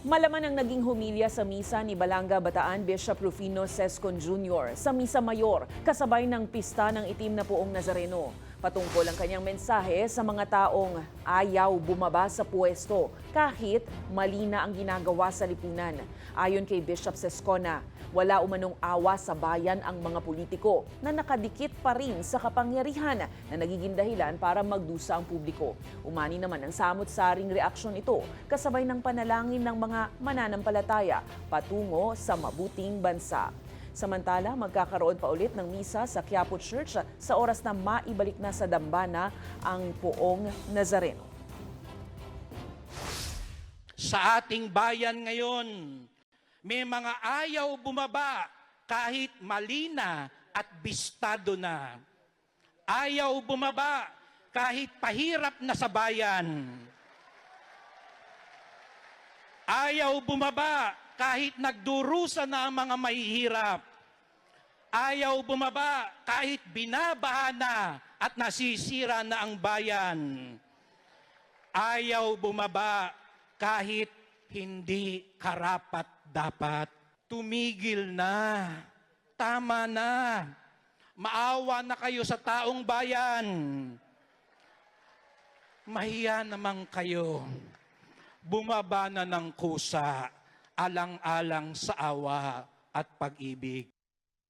Malaman ang naging humilya sa misa ni Balanga Bataan Bishop Rufino Sescon Jr. sa Misa Mayor kasabay ng pista ng Itim na Poong Nazareno. Patungkol ang kanyang mensahe sa mga taong ayaw bumaba sa puwesto kahit mali na ang ginagawa sa lipunan. Ayon kay Bishop Sescona, wala umanong awa sa bayan ang mga politiko na nakadikit pa rin sa kapangyarihan na nagiging dahilan para magdusa ang publiko. Umani naman ang samot-saring reaksyon ito kasabay ng panalangin ng mga mananampalataya patungo sa mabuting bansa. Samantala, magkakaroon pa ulit ng misa sa Quiapo Church sa oras na maibalik na sa dambana ang Poong Nazareno. Sa ating bayan ngayon, may mga ayaw bumaba kahit mali na at bistado na. Ayaw bumaba kahit pahirap na sa bayan. Ayaw bumaba kahit nagdurusa na ang mga mahihirap. Ayaw bumaba kahit binabaha na at nasisira na ang bayan. Ayaw bumaba kahit hindi karapat-dapat. Tumigil na. Tama na. Maawa na kayo sa taong bayan. Mahiya naman kayo. Bumaba na ng kusa, alang-alang sa awa at pag-ibig.